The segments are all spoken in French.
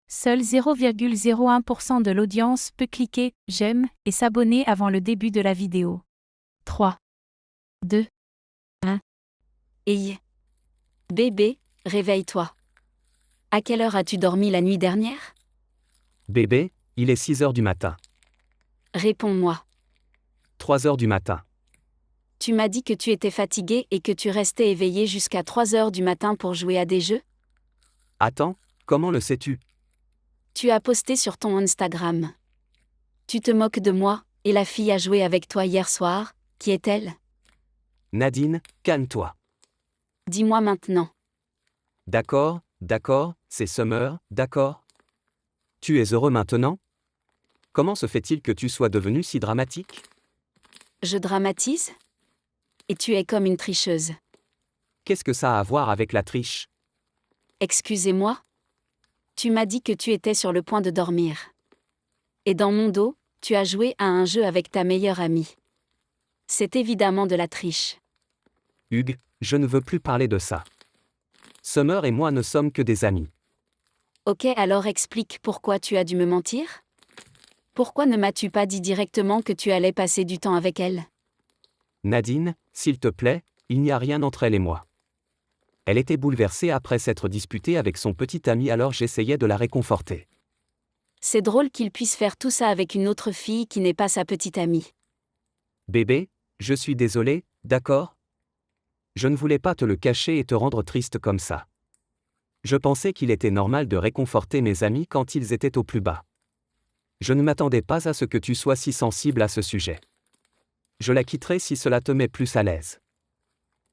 Seul 0,01% de l'audience peut cliquer « J'aime » et s'abonner avant le début de la vidéo. 3, 2, 1. Hey. Bébé, réveille-toi. À quelle heure as-tu dormi la nuit dernière? Bébé, il est 6 heures du matin. Réponds-moi. 3 heures du matin. Tu m'as dit que tu étais fatigué et que tu restais éveillé jusqu'à 3 heures du matin pour jouer à des jeux? Attends, comment le sais-tu? Tu as posté sur ton Instagram. Tu te moques de moi, et la fille a joué avec toi hier soir, qui est-elle? Nadine, calme-toi. Dis-moi maintenant. D'accord, c'est Summer, d'accord? Tu es heureux maintenant? Comment se fait-il que tu sois devenue si dramatique? Je dramatise? Et tu es comme une tricheuse. Qu'est-ce que ça a à voir avec la triche? Excusez-moi? Tu m'as dit que tu étais sur le point de dormir. Et dans mon dos, tu as joué à un jeu avec ta meilleure amie. C'est évidemment de la triche. Hugues, je ne veux plus parler de ça. Summer et moi ne sommes que des amis. Ok, alors explique pourquoi tu as dû me mentir? Pourquoi ne m'as-tu pas dit directement que tu allais passer du temps avec elle? Nadine, s'il te plaît, il n'y a rien entre elle et moi. Elle était bouleversée après s'être disputée avec son petit ami, alors j'essayais de la réconforter. C'est drôle qu'il puisse faire tout ça avec une autre fille qui n'est pas sa petite amie. Bébé, je suis désolé, d'accord? Je ne voulais pas te le cacher et te rendre triste comme ça. Je pensais qu'il était normal de réconforter mes amis quand ils étaient au plus bas. Je ne m'attendais pas à ce que tu sois si sensible à ce sujet. Je la quitterai si cela te met plus à l'aise.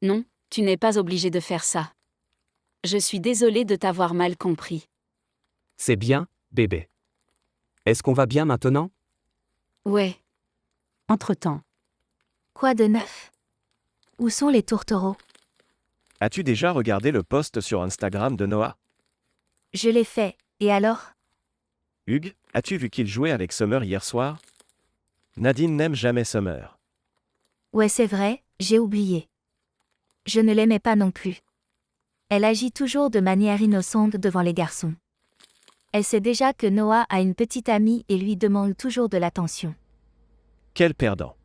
Non, tu n'es pas obligé de faire ça. Je suis désolée de t'avoir mal compris. C'est bien, bébé. Est-ce qu'on va bien maintenant? Ouais. Entre-temps. Quoi de neuf? Où sont les tourtereaux? As-tu déjà regardé le post sur Instagram de Noah? Je l'ai fait, et alors? Hugues, as-tu vu qu'il jouait avec Summer hier soir? Nadine n'aime jamais Summer. Ouais, c'est vrai, j'ai oublié. Je ne l'aimais pas non plus. Elle agit toujours de manière innocente devant les garçons. Elle sait déjà que Noah a une petite amie et lui demande toujours de l'attention. Quel perdant!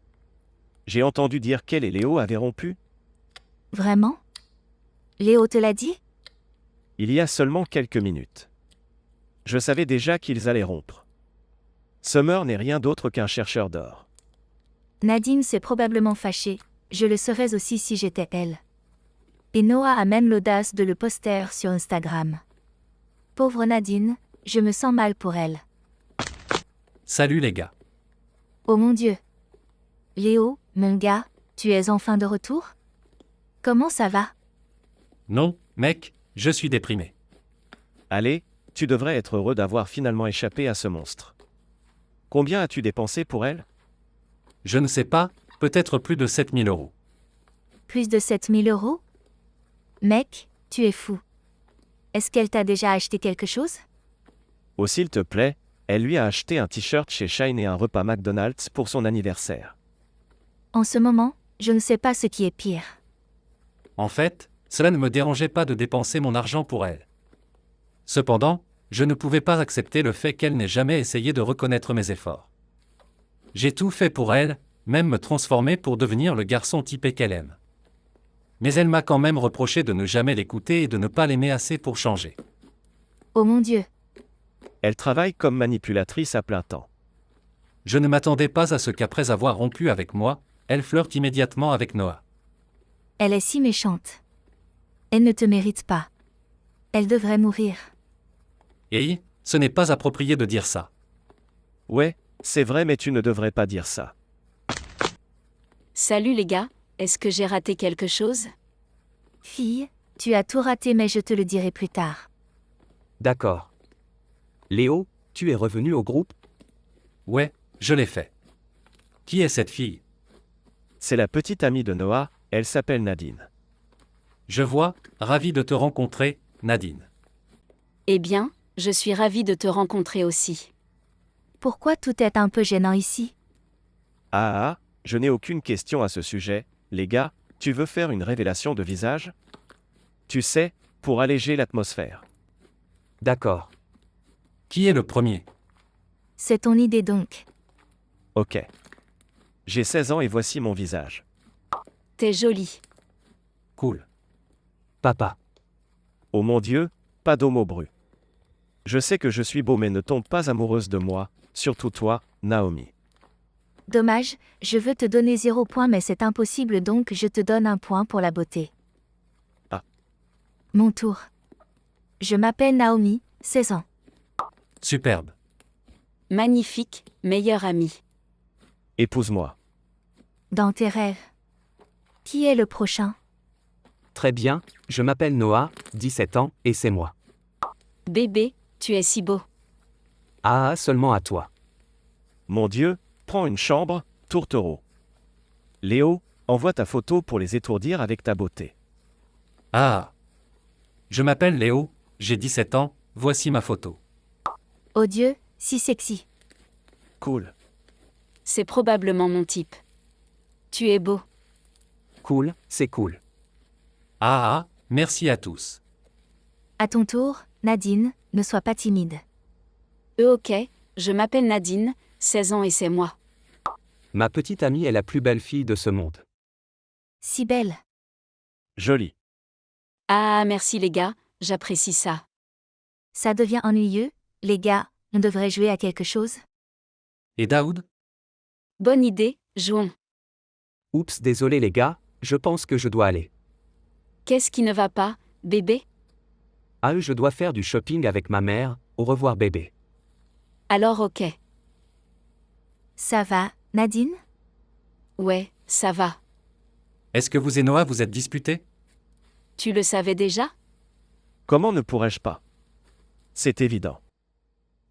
J'ai entendu dire qu'elle et Léo avaient rompu. Vraiment? Léo te l'a dit? Il y a seulement quelques minutes. Je savais déjà qu'ils allaient rompre. Summer n'est rien d'autre qu'un chercheur d'or. Nadine s'est probablement fâchée, je le serais aussi si j'étais elle. Et Noah a même l'audace de le poster sur Instagram. Pauvre Nadine, je me sens mal pour elle. Salut les gars. Oh mon Dieu! Léo, mon gars, tu es enfin de retour? Comment ça va? Non, mec, je suis déprimé. Allez, tu devrais être heureux d'avoir finalement échappé à ce monstre. Combien as-tu dépensé pour elle? Je ne sais pas, peut-être plus de 7000 euros. Plus de 7000 euros? Mec, tu es fou. Est-ce qu'elle t'a déjà acheté quelque chose? Oh s'il te plaît, elle lui a acheté un t-shirt chez Shine et un repas McDonald's pour son anniversaire. En ce moment, je ne sais pas ce qui est pire. En fait, cela ne me dérangeait pas de dépenser mon argent pour elle. Cependant, je ne pouvais pas accepter le fait qu'elle n'ait jamais essayé de reconnaître mes efforts. J'ai tout fait pour elle, même me transformer pour devenir le garçon typé qu'elle aime. Mais elle m'a quand même reproché de ne jamais l'écouter et de ne pas l'aimer assez pour changer. Oh mon Dieu! Elle travaille comme manipulatrice à plein temps. Je ne m'attendais pas à ce qu'après avoir rompu avec moi, elle flirte immédiatement avec Noah. Elle est si méchante. Elle ne te mérite pas. Elle devrait mourir. Et ce n'est pas approprié de dire ça. Ouais, c'est vrai mais tu ne devrais pas dire ça. Salut les gars, est-ce que j'ai raté quelque chose? Fille, tu as tout raté mais je te le dirai plus tard. D'accord. Léo, tu es revenu au groupe? Ouais, je l'ai fait. Qui est cette fille? C'est la petite amie de Noah, elle s'appelle Nadine. Je vois, ravi de te rencontrer, Nadine. Eh bien, je suis ravie de te rencontrer aussi. Pourquoi tout est un peu gênant ici? Ah, je n'ai aucune question à ce sujet. Les gars, tu veux faire une révélation de visage? Tu sais, pour alléger l'atmosphère. D'accord. Qui est le premier? C'est ton idée donc. Ok. J'ai 16 ans et voici mon visage. T'es jolie. Cool. Papa. Oh mon Dieu, pas d'homo bru. Je sais que je suis beau mais ne tombe pas amoureuse de moi, surtout toi, Naomi. Dommage, je veux te donner 0 point mais c'est impossible donc je te donne 1 point pour la beauté. Ah. Mon tour. Je m'appelle Naomi, 16 ans. Superbe. Magnifique, meilleure amie. Épouse-moi. Dans tes rêves. Qui est le prochain? Très bien, je m'appelle Noah, 17 ans, et c'est moi. Bébé, tu es si beau. Ah, seulement à toi. Mon Dieu, prends une chambre, tourtereau. Léo, envoie ta photo pour les étourdir avec ta beauté. Ah. Je m'appelle Léo, j'ai 17 ans, voici ma photo. Oh Dieu, si sexy. Cool. C'est probablement mon type. Tu es beau. Cool, c'est cool. Ah, merci à tous. À ton tour, Nadine, ne sois pas timide. Ok, je m'appelle Nadine, 16 ans et c'est moi. Ma petite amie est la plus belle fille de ce monde. Si belle. Joli. Ah, merci les gars, j'apprécie ça. Ça devient ennuyeux, les gars, on devrait jouer à quelque chose? Et Daoud? Bonne idée, jouons. Oups, désolé les gars, je pense que je dois aller. Qu'est-ce qui ne va pas, bébé? Ah, je dois faire du shopping avec ma mère, au revoir bébé. Alors ok. Ça va, Nadine? Ouais, ça va. Est-ce que vous et Noah vous êtes disputés? Tu le savais déjà? Comment ne pourrais-je pas? C'est évident.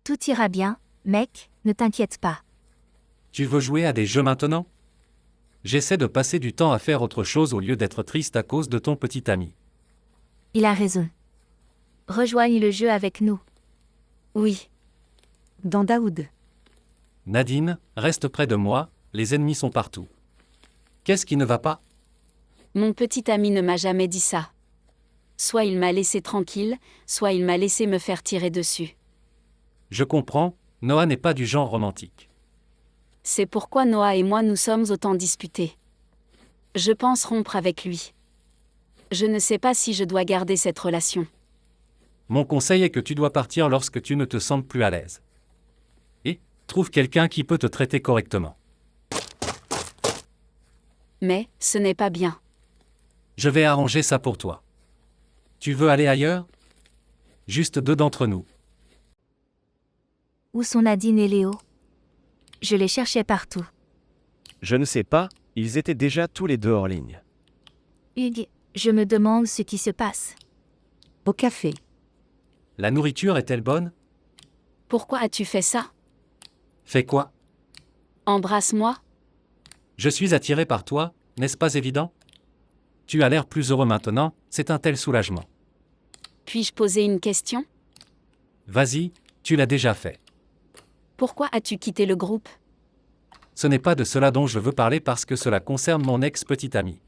Tout ira bien, mec, ne t'inquiète pas. Tu veux jouer à des jeux maintenant? J'essaie de passer du temps à faire autre chose au lieu d'être triste à cause de ton petit ami. Il a raison. Rejoigne le jeu avec nous. Oui. Dans Daoud. Nadine, reste près de moi, les ennemis sont partout. Qu'est-ce qui ne va pas? Mon petit ami ne m'a jamais dit ça. Soit il m'a laissé tranquille, soit il m'a laissé me faire tirer dessus. Je comprends, Noah n'est pas du genre romantique. C'est pourquoi Noah et moi nous sommes autant disputés. Je pense rompre avec lui. Je ne sais pas si je dois garder cette relation. Mon conseil est que tu dois partir lorsque tu ne te sens plus à l'aise. Et, trouve quelqu'un qui peut te traiter correctement. Mais, ce n'est pas bien. Je vais arranger ça pour toi. Tu veux aller ailleurs? Juste 2 d'entre nous. Où sont Nadine et Léo? Je les cherchais partout. Je ne sais pas, ils étaient déjà tous les deux hors ligne. Hugues, je me demande ce qui se passe. Au café. La nourriture est-elle bonne? Pourquoi as-tu fait ça? Fais quoi? Embrasse-moi. Je suis attiré par toi, n'est-ce pas évident? Tu as l'air plus heureux maintenant, c'est un tel soulagement. Puis-je poser une question? Vas-y, tu l'as déjà fait. Pourquoi as-tu quitté le groupe? Ce n'est pas de cela dont je veux parler parce que cela concerne mon ex-petite amie.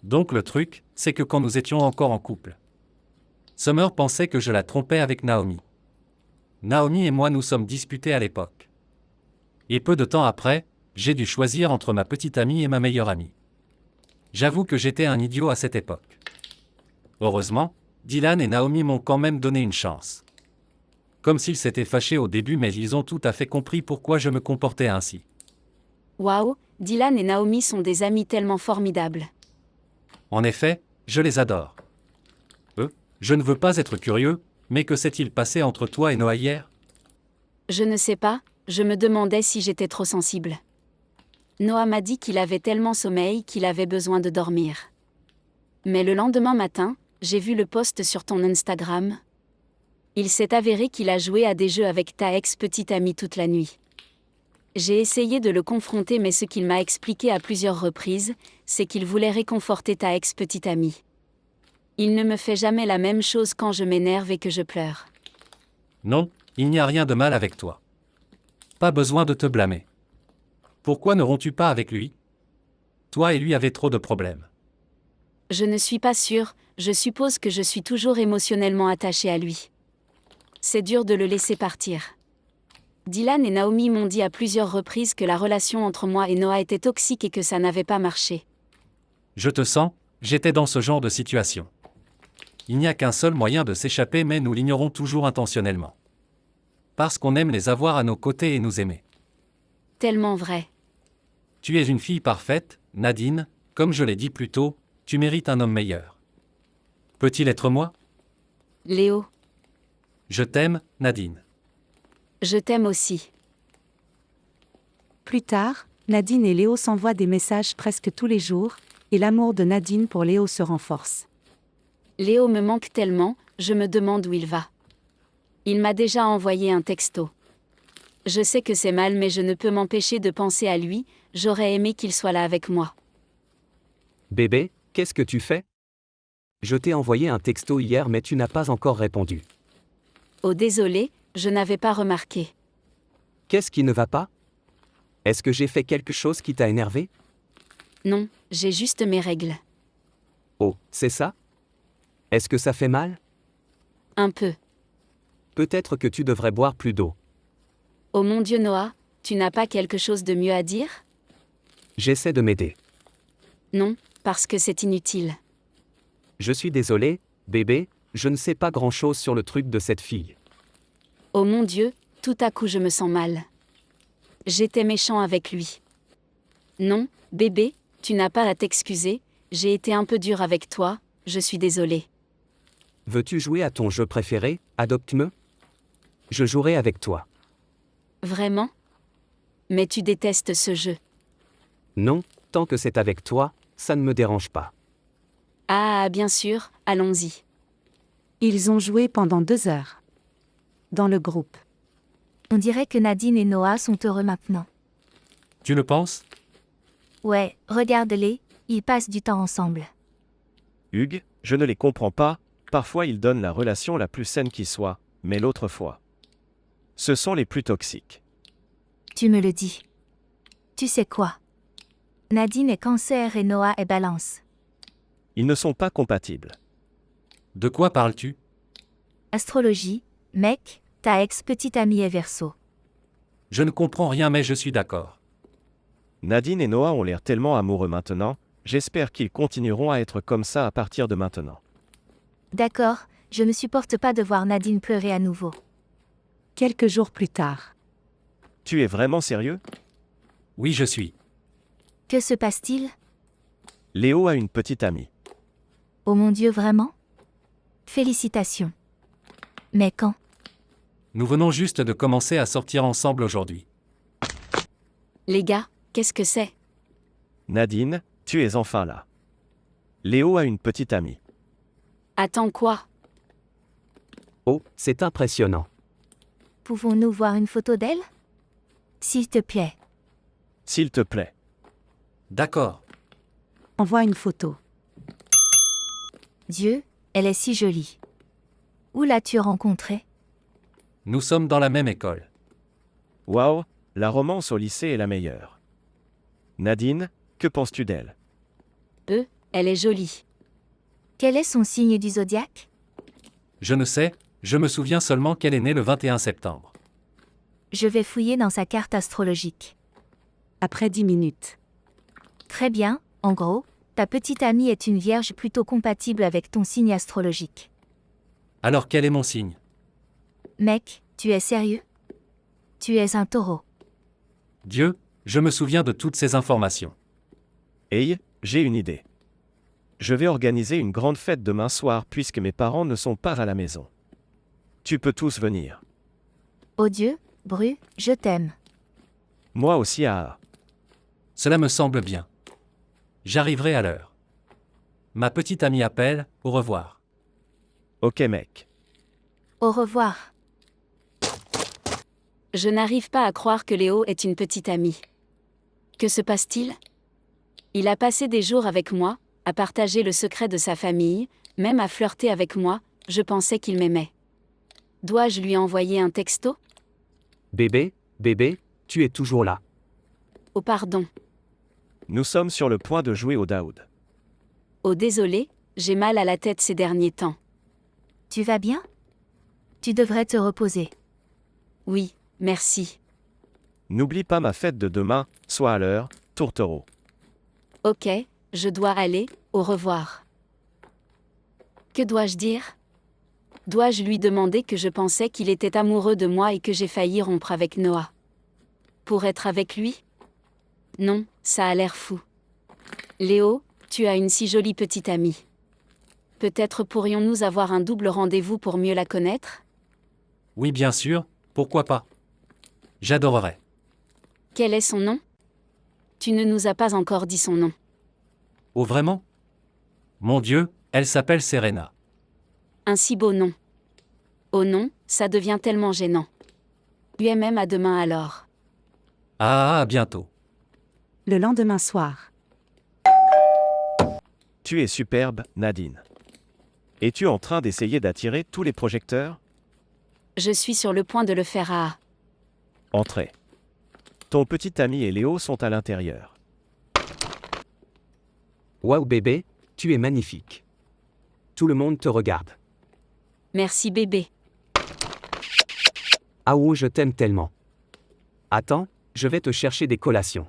Donc le truc, c'est que quand nous étions encore en couple, Summer pensait que je la trompais avec Naomi. Naomi et moi nous sommes disputés à l'époque. Et peu de temps après, j'ai dû choisir entre ma petite amie et ma meilleure amie. J'avoue que j'étais un idiot à cette époque. Heureusement, Dylan et Naomi m'ont quand même donné une chance. Comme s'ils s'étaient fâchés au début mais ils ont tout à fait compris pourquoi je me comportais ainsi. Waouh, Dylan et Naomi sont des amis tellement formidables. En effet, je les adore. Je ne veux pas être curieux, mais que s'est-il passé entre toi et Noah hier? Je ne sais pas, je me demandais si j'étais trop sensible. Noah m'a dit qu'il avait tellement sommeil qu'il avait besoin de dormir. Mais le lendemain matin, j'ai vu le post sur ton Instagram. Il s'est avéré qu'il a joué à des jeux avec ta ex-petite amie toute la nuit. J'ai essayé de le confronter mais ce qu'il m'a expliqué à plusieurs reprises, c'est qu'il voulait réconforter ta ex-petite amie. Il ne me fait jamais la même chose quand je m'énerve et que je pleure. Non, il n'y a rien de mal avec toi. Pas besoin de te blâmer. Pourquoi ne romps-tu pas avec lui? Toi et lui avez trop de problèmes. Je ne suis pas sûre, je suppose que je suis toujours émotionnellement attachée à lui. C'est dur de le laisser partir. Dylan et Naomi m'ont dit à plusieurs reprises que la relation entre moi et Noah était toxique et que ça n'avait pas marché. Je te sens, j'étais dans ce genre de situation. Il n'y a qu'un seul moyen de s'échapper, mais nous l'ignorons toujours intentionnellement. Parce qu'on aime les avoir à nos côtés et nous aimer. Tellement vrai. Tu es une fille parfaite, Nadine, comme je l'ai dit plus tôt, tu mérites un homme meilleur. Peut-il être moi? Léo, Je t'aime, Nadine. je t'aime aussi. Plus tard, Nadine et Léo s'envoient des messages presque tous les jours, et l'amour de Nadine pour Léo se renforce. Léo me manque tellement, je me demande où il va. Il m'a déjà envoyé un texto. Je sais que c'est mal, mais je ne peux m'empêcher de penser à lui, j'aurais aimé qu'il soit là avec moi. Bébé, qu'est-ce que tu fais? Je t'ai envoyé un texto hier mais tu n'as pas encore répondu. Oh désolé, je n'avais pas remarqué. Qu'est-ce qui ne va pas? Est-ce que j'ai fait quelque chose qui t'a énervé? Non, j'ai juste mes règles. Oh, c'est ça? Est-ce que ça fait mal? Un peu. Peut-être que tu devrais boire plus d'eau. Oh mon Dieu Noah, tu n'as pas quelque chose de mieux à dire? J'essaie de m'aider. Non, parce que c'est inutile. Je suis désolé, bébé, je ne sais pas grand-chose sur le truc de cette fille. Oh mon Dieu, tout à coup je me sens mal. J'étais méchant avec lui. Non, bébé, tu n'as pas à t'excuser, j'ai été un peu dur avec toi, je suis désolée. Veux-tu jouer à ton jeu préféré, Adopte-me? Je jouerai avec toi. Vraiment? Mais tu détestes ce jeu. Non, tant que c'est avec toi, ça ne me dérange pas. Ah, bien sûr, allons-y. Ils ont joué pendant 2 heures. Dans le groupe. On dirait que Nadine et Noah sont heureux maintenant. Tu le penses? Ouais, regarde-les, ils passent du temps ensemble. Hugues, je ne les comprends pas, parfois ils donnent la relation la plus saine qui soit, mais l'autre fois. Ce sont les plus toxiques. Tu me le dis. Tu sais quoi? Nadine est Cancer et Noah est Balance. Ils ne sont pas compatibles. De quoi parles-tu? Astrologie, mec, ta ex-petite amie est Verseau. Je ne comprends rien, mais je suis d'accord. Nadine et Noah ont l'air tellement amoureux maintenant, j'espère qu'ils continueront à être comme ça à partir de maintenant. D'accord, je ne supporte pas de voir Nadine pleurer à nouveau. Quelques jours plus tard. Tu es vraiment sérieux? Oui, je suis. Que se passe-t-il? Léo a une petite amie. Oh mon Dieu, vraiment? Félicitations. Mais quand? Nous venons juste de commencer à sortir ensemble aujourd'hui. Les gars, qu'est-ce que c'est? Nadine, tu es enfin là. Léo a une petite amie. Attends quoi? Oh, c'est impressionnant. Pouvons-nous voir une photo d'elle? S'il te plaît. S'il te plaît. D'accord. Envoie une photo. Dieu, elle est si jolie. Où l'as-tu rencontrée? Nous sommes dans la même école. Waouh, la romance au lycée est la meilleure. Nadine, que penses-tu d'elle? Elle est jolie. Quel est son signe du zodiaque? Je ne sais, je me souviens seulement qu'elle est née le 21 septembre. Je vais fouiller dans sa carte astrologique. Après 10 minutes. Très bien, en gros, ta petite amie est une vierge plutôt compatible avec ton signe astrologique. Alors quel est mon signe? Mec, tu es sérieux? Tu es un taureau. Dieu, je me souviens de toutes ces informations. Hey, j'ai une idée. Je vais organiser une grande fête demain soir puisque mes parents ne sont pas à la maison. Tu peux tous venir. Oh Dieu, Bru, je t'aime. Moi aussi à... Cela me semble bien. J'arriverai à l'heure. Ma petite amie appelle, au revoir. Ok mec. Au revoir. Je n'arrive pas à croire que Léo est une petite amie. Que se passe-t-il? Il a passé des jours avec moi, à partager le secret de sa famille, même à flirter avec moi, je pensais qu'il m'aimait. Dois-je lui envoyer un texto? Bébé, tu es toujours là. Oh pardon. Nous sommes sur le point de jouer au Daoud. Oh désolé, j'ai mal à la tête ces derniers temps. Tu vas bien? Tu devrais te reposer. Oui, merci. N'oublie pas ma fête de demain, sois à l'heure, tourtereau. Ok, je dois aller, au revoir. Que dois-je dire? Dois-je lui demander que je pensais qu'il était amoureux de moi et que j'ai failli rompre avec Noah? Pour être avec lui? Non, ça a l'air fou. Léo, tu as une si jolie petite amie. Peut-être pourrions-nous avoir un double rendez-vous pour mieux la connaître? Oui, bien sûr, pourquoi pas? J'adorerais. Quel est son nom? Tu ne nous as pas encore dit son nom. Oh vraiment? Mon Dieu, elle s'appelle Serena. Un si beau nom. Oh non, ça devient tellement gênant. UMM à demain alors. Ah, à bientôt. Le lendemain soir. Tu es superbe, Nadine. Es-tu en train d'essayer d'attirer tous les projecteurs? Je suis sur le point de le faire à... Entrez. Ton petit ami et Léo sont à l'intérieur. Waouh bébé, tu es magnifique. Tout le monde te regarde. Merci bébé. Ah ouh, je t'aime tellement. Attends, je vais te chercher des collations.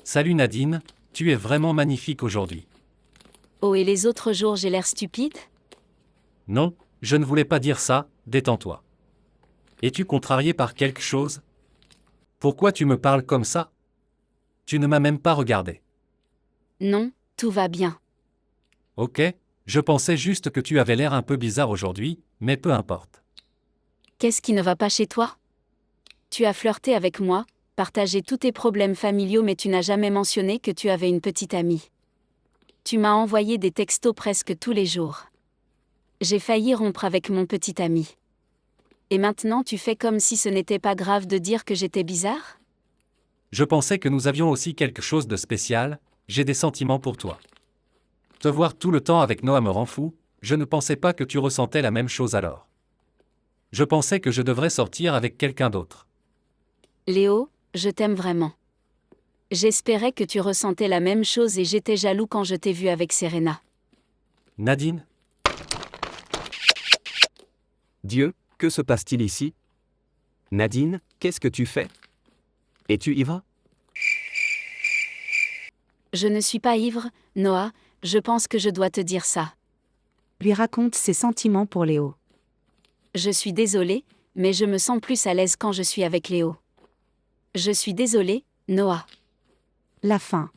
Salut Nadine, tu es vraiment magnifique aujourd'hui. Oh et les autres jours j'ai l'air stupide? Non, je ne voulais pas dire ça, détends-toi. Es-tu contrarié par quelque chose? Pourquoi tu me parles comme ça? Tu ne m'as même pas regardé. Non, tout va bien. Ok, je pensais juste que tu avais l'air un peu bizarre aujourd'hui, mais peu importe. Qu'est-ce qui ne va pas chez toi? Tu as flirté avec moi, partagé tous tes problèmes familiaux mais tu n'as jamais mentionné que tu avais une petite amie. Tu m'as envoyé des textos presque tous les jours. J'ai failli rompre avec mon petit ami. Et maintenant tu fais comme si ce n'était pas grave de dire que j'étais bizarre? Je pensais que nous avions aussi quelque chose de spécial, j'ai des sentiments pour toi. Te voir tout le temps avec Noah me rend fou, je ne pensais pas que tu ressentais la même chose alors. Je pensais que je devrais sortir avec quelqu'un d'autre. Léo, je t'aime vraiment. J'espérais que tu ressentais la même chose et j'étais jaloux quand je t'ai vu avec Serena. Nadine? Dieu, que se passe-t-il ici? Nadine, qu'est-ce que tu fais? Es-tu ivre? Je ne suis pas ivre, Noah, je pense que je dois te dire ça. Lui raconte ses sentiments pour Léo. Je suis désolée, mais je me sens plus à l'aise quand je suis avec Léo. Je suis désolée, Noah. La fin.